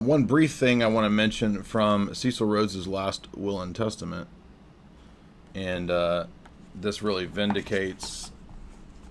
One brief thing I want to mention from Cecil Rhodes' last will and testament, and this really vindicates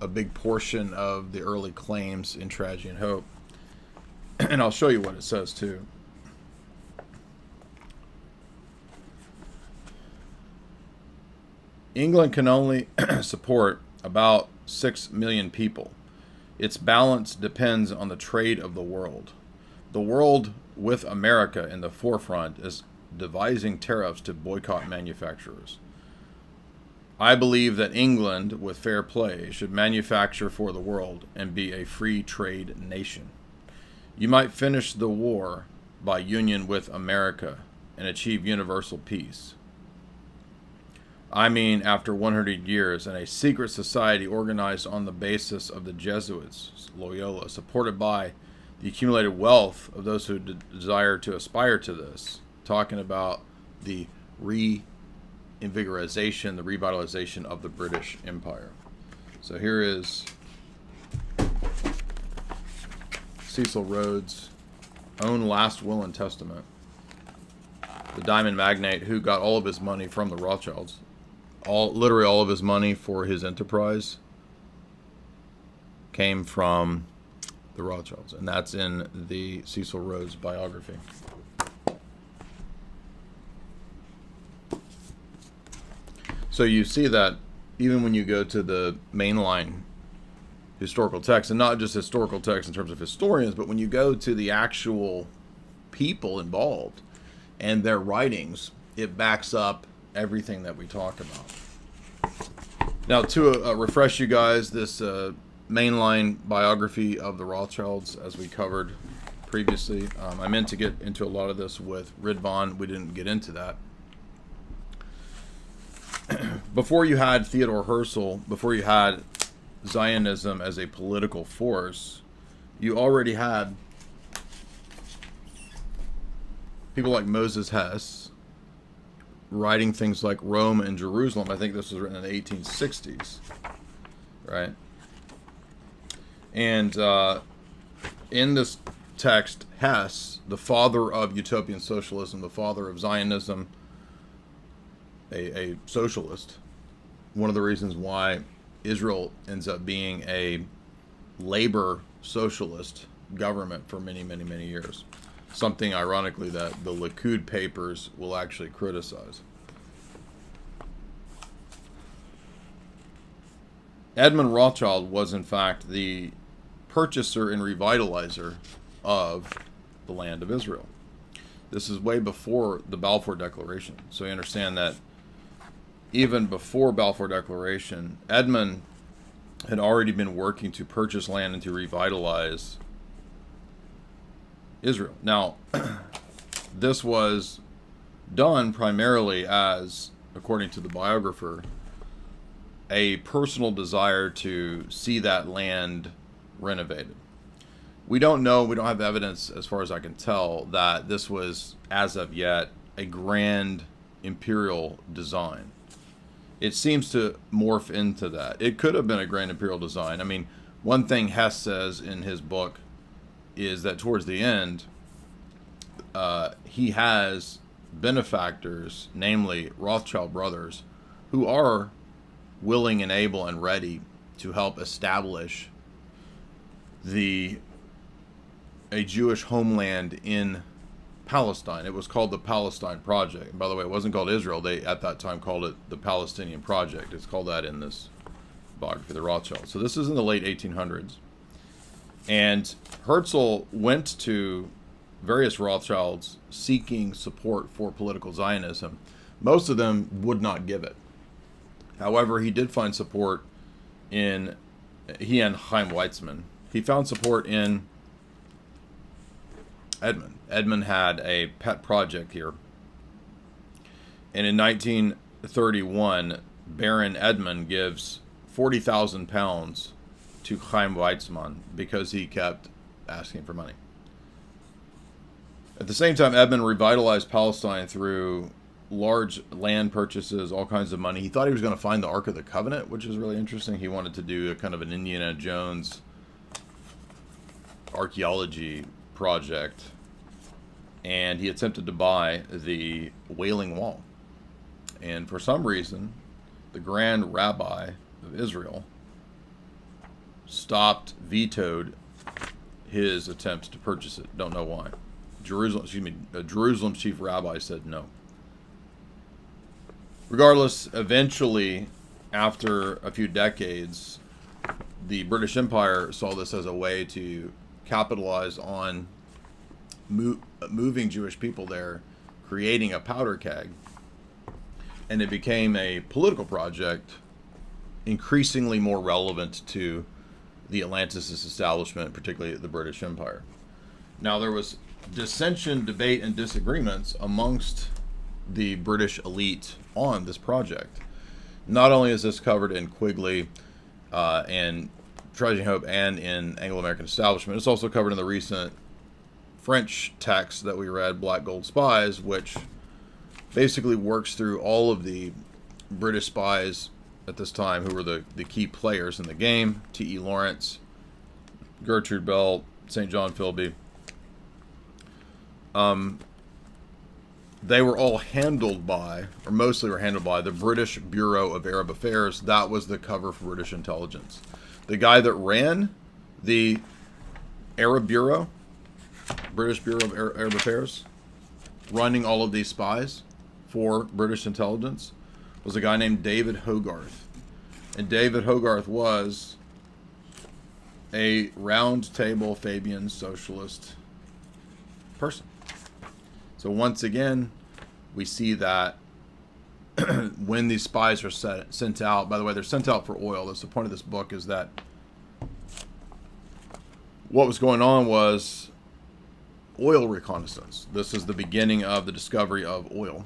a big portion of the early claims in Tragedy and Hope. And I'll show you what it says too. England can only support about 6 million people. Its balance depends on the trade of the world. The world, with America in the forefront, is devising tariffs to boycott manufacturers. I believe that England, with fair play, should manufacture for the world and be a free trade nation. You might finish the war by union with America and achieve universal peace. I mean, after 100 years and a secret society organized on the basis of the Jesuits, Loyola, supported by the accumulated wealth of those who desire to aspire to this, talking about the reinvigorization, the revitalization of the British Empire. So here is Cecil Rhodes' own last will and testament. The diamond magnate who got all of his money from the Rothschilds. Literally all of his money for his enterprise came from the Rothschilds, and that's in the Cecil Rhodes biography. So you see that even when you go to the mainline historical text, and not just historical text in terms of historians, but when you go to the actual people involved and their writings, it backs up everything that we talk about. Now, to refresh you guys, this mainline biography of the Rothschilds, as we covered previously, I meant to get into a lot of this with Ridvan. We didn't get into that. Before you had Theodore Herzl, before you had Zionism as a political force, you already had people like Moses Hess writing things like Rome and Jerusalem. I think this was written in the 1860s, right? And in this text, Hess, the father of utopian socialism, the father of Zionism, a socialist, one of the reasons why Israel ends up being a labor socialist government for many, many, many years. Something, ironically, that the Likud papers will actually criticize. Edmund Rothschild was, in fact, the purchaser and revitalizer of the land of Israel. This is way before the Balfour Declaration. So you understand that even before Balfour Declaration, Edmund had already been working to purchase land and to revitalize Israel. Now, this was done primarily as, according to the biographer, a personal desire to see that land renovated. We don't know, we don't have evidence, as far as I can tell, that this was, as of yet, a grand imperial design. It seems to morph into that. It could have been a grand imperial design. I mean, one thing Hess says in his book is that towards the end, he has benefactors, namely Rothschild brothers, who are willing and able and ready to help establish a Jewish homeland in Palestine. It was called the Palestine Project. And by the way, it wasn't called Israel. They, at that time, called it the Palestinian Project. It's called that in this biography, the Rothschilds. So this is in the late 1800s. And Herzl went to various Rothschilds seeking support for political Zionism. Most of them would not give it. However, he did find support in, he and Chaim Weizmann, he found support in Edmund. Edmund had a pet project here. And in 1931, Baron Edmund gives 40,000 pounds to Chaim Weizmann because he kept asking for money. At the same time, Edmund revitalized Palestine through large land purchases, all kinds of money. He thought he was going to find the Ark of the Covenant, which is really interesting. He wanted to do a kind of an Indiana Jones archaeology project. and he attempted to buy the Wailing Wall. And for some reason, the Grand Rabbi of Israel vetoed his attempts to purchase it. Don't know why. Jerusalem's chief rabbi said no. Regardless, eventually, after a few decades, the British Empire saw this as a way to capitalize on moving Jewish people there, creating a powder keg, and it became a political project increasingly more relevant to the Atlanticist establishment, particularly the British Empire. Now, there was dissension, debate, and disagreements amongst the British elite on this project. Not only is this covered in Quigley and Tragedy and Hope and in Anglo-American Establishment, it's also covered in the recent French text that we read, Black Gold Spies, which basically works through all of the British spies at this time who were the key players in the game. T.E. Lawrence, Gertrude Bell, St. John Philby. They were all handled by, or mostly were handled by, the British Bureau of Arab Affairs. That was the cover for British intelligence. The guy that ran the Arab Bureau, British Bureau of Arab Affairs, running all of these spies for British intelligence, was a guy named David Hogarth. And David Hogarth was a round table Fabian socialist person. So once again, we see that when these spies are sent out, by the way, they're sent out for oil. That's the point of this book, is that what was going on was oil reconnaissance. This is the beginning of the discovery of oil.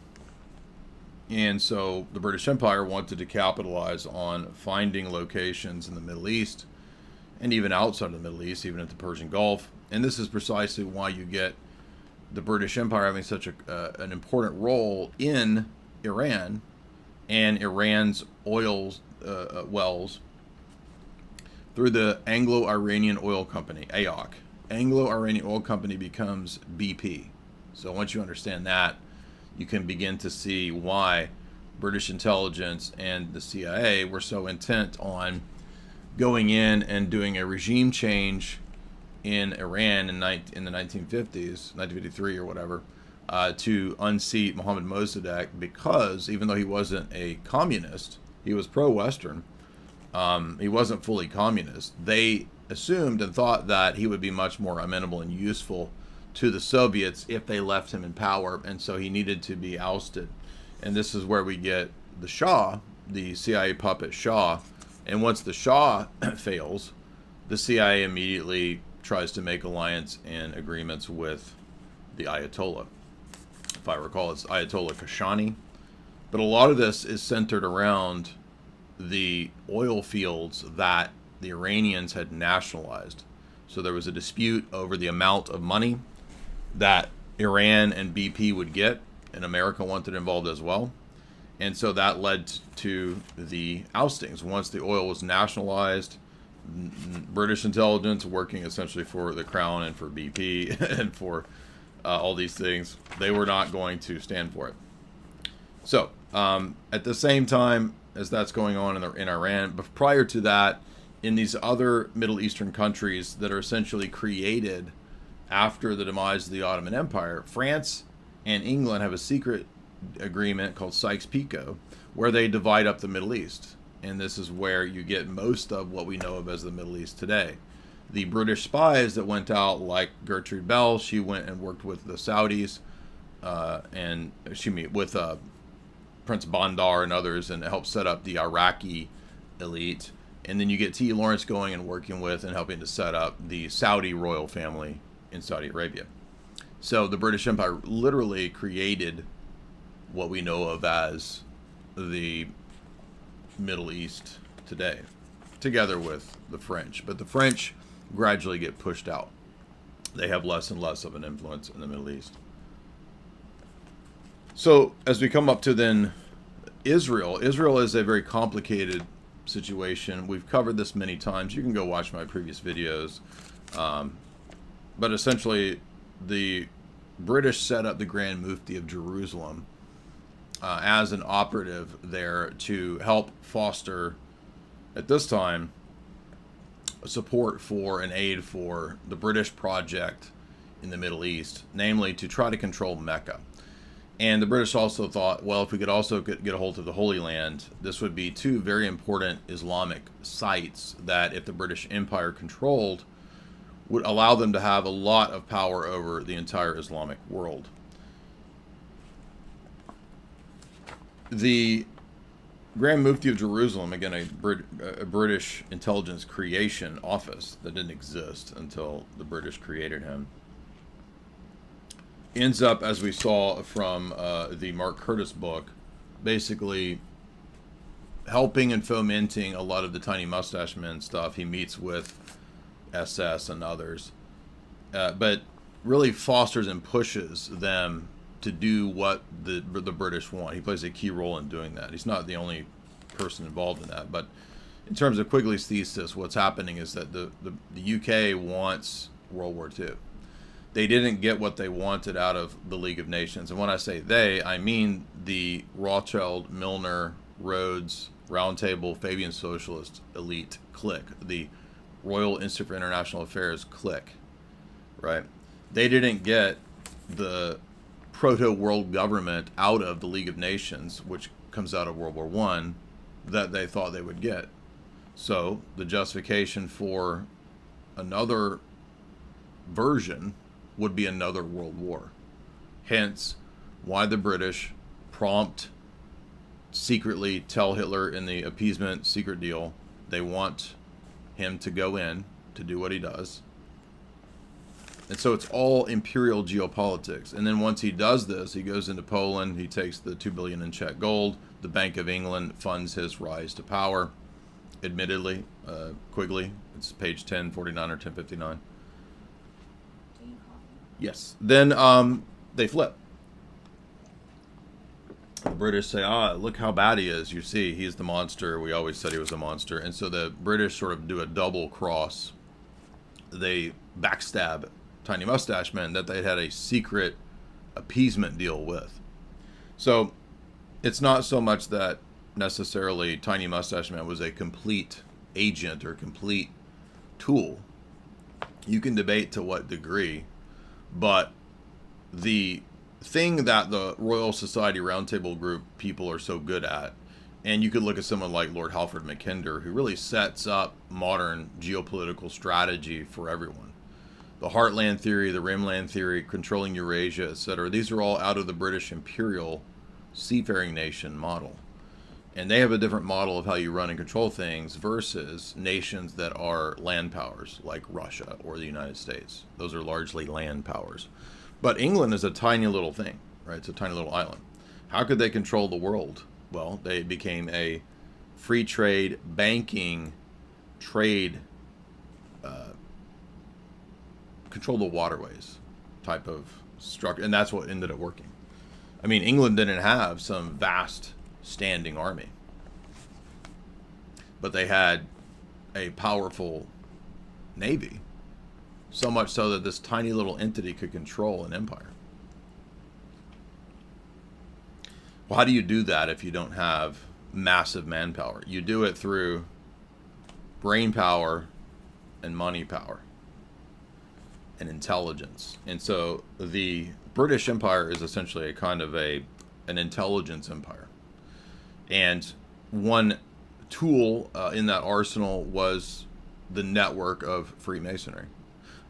And so the British Empire wanted to capitalize on finding locations in the Middle East and even outside of the Middle East, even at the Persian Gulf. And this is precisely why you get the British Empire having such an important role in Iran and Iran's oil wells through the Anglo-Iranian Oil Company, AOC. Anglo-Iranian Oil Company becomes BP. So once you understand that, you can begin to see why British intelligence and the CIA were so intent on going in and doing a regime change in Iran in the 1950s, 1953 or whatever, to unseat Mohammad Mossadegh, because even though he wasn't a communist, he was pro-Western, he wasn't fully communist. They assumed and thought that he would be much more amenable and useful to the Soviets if they left him in power, and so he needed to be ousted. And this is where we get the Shah, the CIA puppet Shah, and once the Shah fails, the CIA immediately tries to make alliance and agreements with the Ayatollah. If I recall, it's Ayatollah Kashani. But a lot of this is centered around the oil fields that the Iranians had nationalized. So there was a dispute over the amount of money that Iran and BP would get, and America wanted involved as well. And so that led to the oustings. Once the oil was nationalized, British intelligence, working essentially for the Crown and for BP and for all these things, they were not going to stand for it. So at the same time as that's going on in Iran, but prior to that, in these other Middle Eastern countries that are essentially created after the demise of the Ottoman Empire, France and England have a secret agreement called Sykes-Picot, where they divide up the Middle East. And this is where you get most of what we know of as the Middle East today. The British spies that went out, like Gertrude Bell, she went and worked with the Saudis, with Prince Bandar and others, and helped set up the Iraqi elite. And then you get T.E. Lawrence going and working with and helping to set up the Saudi royal family in Saudi Arabia. So the British Empire literally created what we know of as the Middle East today, together with the French. But the French gradually get pushed out. They have less and less of an influence in the Middle East. So as we come up to then Israel is a very complicated situation. We've covered this many times. You can go watch my previous videos. But essentially, the British set up the Grand Mufti of Jerusalem as an operative there to help foster, at this time, support for and aid for the British project in the Middle East, namely to try to control Mecca. And the British also thought, well, if we could also get a hold of the Holy Land, this would be two very important Islamic sites that, if the British Empire controlled, would allow them to have a lot of power over the entire Islamic world. The Grand Mufti of Jerusalem, again, a British intelligence creation office that didn't exist until the British created him, ends up, as we saw from the Mark Curtis book, basically helping and fomenting a lot of the tiny mustache men stuff. He meets with SS and others, but really fosters and pushes them to do what the British want. He plays a key role in doing that. He's not the only person involved in that, but in terms of Quigley's thesis, what's happening is that the UK wants World War II. They didn't get what they wanted out of the League of Nations. And when I say they, I mean the Rothschild, Milner, Rhodes, Round Table, Fabian Socialist elite clique, the Royal Institute for International Affairs clique, right? They didn't get the proto-world government out of the League of Nations, which comes out of World War I, that they thought they would get. So the justification for another version would be another world war. Hence, why the British prompt, secretly tell Hitler in the appeasement secret deal they want him to go in to do what he does. And so it's all imperial geopolitics. And then once he does this, he goes into Poland, he takes the $2 billion in Czech gold, the Bank of England funds his rise to power, admittedly, Quigley, it's page 1049 or 1059. Yes. Then they flip. The British say, look how bad he is. You see, he's the monster. We always said he was a monster. And so the British sort of do a double cross. They backstab Tiny Mustache Men that they had a secret appeasement deal with. So it's not so much that necessarily Tiny Mustache Man was a complete agent or complete tool. You can debate to what degree. But the thing that the Royal Society Roundtable Group people are so good at, and you could look at someone like Lord Halford Mackinder, who really sets up modern geopolitical strategy for everyone. The Heartland Theory, the Rimland Theory, controlling Eurasia, etc. These are all out of the British Imperial seafaring nation model. And they have a different model of how you run and control things versus nations that are land powers like Russia or the United States. Those are largely land powers. But England is a tiny little thing, right? It's a tiny little island. How could they control the world? Well, they became a free trade, banking, trade, control the waterways type of structure. And that's what ended up working. I mean, England didn't have some vast standing army, but they had a powerful navy, so much so that this tiny little entity could control an empire. Well, how do you do that if you don't have massive manpower? You do it through brain power and money power and intelligence. And so the British Empire is essentially a kind of an intelligence empire. And one tool in that arsenal was the network of Freemasonry.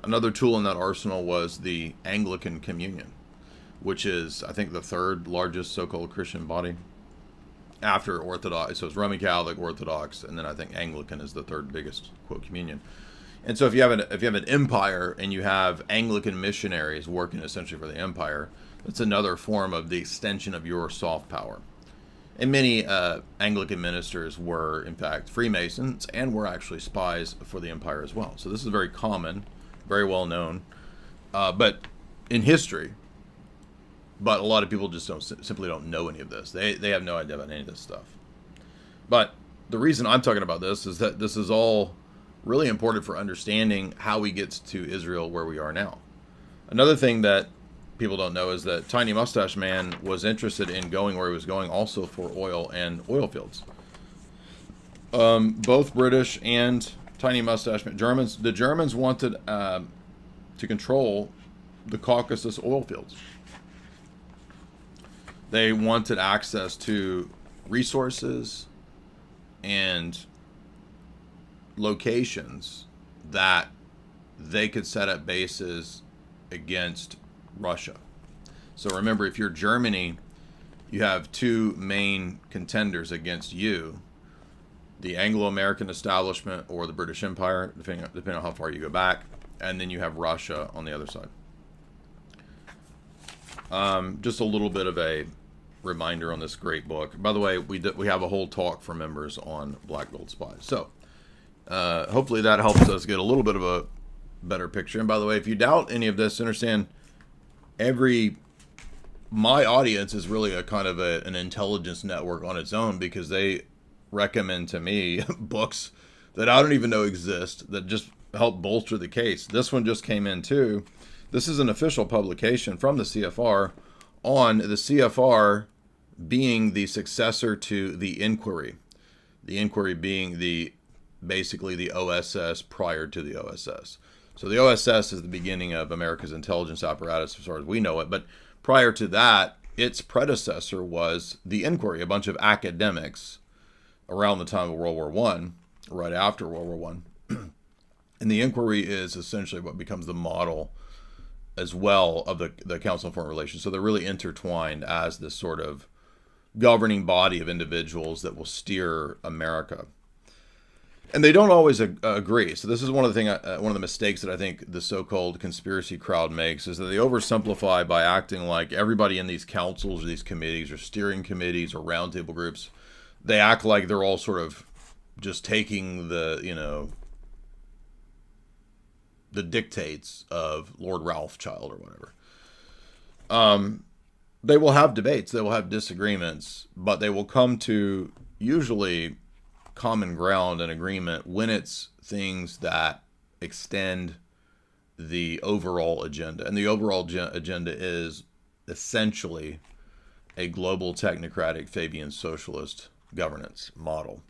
Another tool in that arsenal was the Anglican Communion, which is, I think, the third largest so-called Christian body after Orthodox. So it's Roman Catholic, Orthodox, and then I think Anglican is the third biggest, quote, communion. And so if you have an empire and you have Anglican missionaries working essentially for the empire, that's another form of the extension of your soft power. And many Anglican ministers were, in fact, Freemasons and were actually spies for the empire as well. So this is very common, very well known, but in history. But a lot of people just simply don't know any of this. They have no idea about any of this stuff. But the reason I'm talking about this is that this is all really important for understanding how we get to Israel where we are now. Another thing that people don't know is that Tiny Mustache Man was interested in going where he was going also for oil and oil fields. Both British and Tiny Mustache Man, the Germans wanted to control the Caucasus oil fields. They wanted access to resources and locations that they could set up bases against Russia. So remember, if you're Germany, you have two main contenders against you: the Anglo-American establishment or the British Empire, depending on how far you go back, and then you have Russia on the other side. Just a little bit of a reminder on this great book. By the way, we have a whole talk for members on Black Gold Spies. So hopefully that helps us get a little bit of a better picture. And by the way, if you doubt any of this, understand my audience is really a kind of an intelligence network on its own, because they recommend to me books that I don't even know exist that just help bolster the case. This one just came in too. This is an official publication from the CFR on the CFR being the successor to the Inquiry. The Inquiry being basically the OSS prior to the OSS. So the OSS is the beginning of America's intelligence apparatus as far as we know it. But prior to that, its predecessor was the Inquiry, a bunch of academics around the time of World War I, right after World War I. And the Inquiry is essentially what becomes the model as well of the Council on Foreign Relations. So they're really intertwined as this sort of governing body of individuals that will steer America. And they don't always agree. So this is one of the mistakes that I think the so-called conspiracy crowd makes, is that they oversimplify by acting like everybody in these councils or these committees or steering committees or roundtable groups, they act like they're all sort of just taking the dictates of Lord Rothschild or whatever. They will have debates, they will have disagreements, but they will come to usually common ground and agreement when it's things that extend the overall agenda. And the overall agenda is essentially a global technocratic Fabian socialist governance model.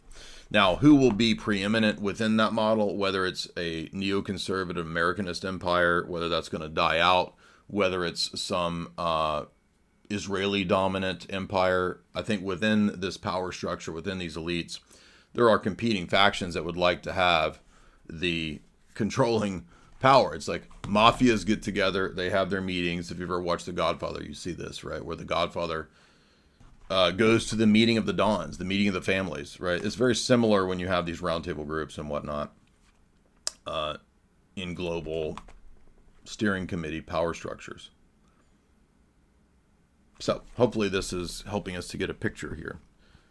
Now, who will be preeminent within that model, whether it's a neoconservative Americanist empire, whether that's going to die out, whether it's some Israeli dominant empire, I think within this power structure, within these elites, there are competing factions that would like to have the controlling power. It's like mafias get together, they have their meetings. If you've ever watched The Godfather, you see this, right? Where the Godfather goes to the meeting of the Dons, the meeting of the families, right? It's very similar when you have these roundtable groups and whatnot in global steering committee power structures. So hopefully this is helping us to get a picture here.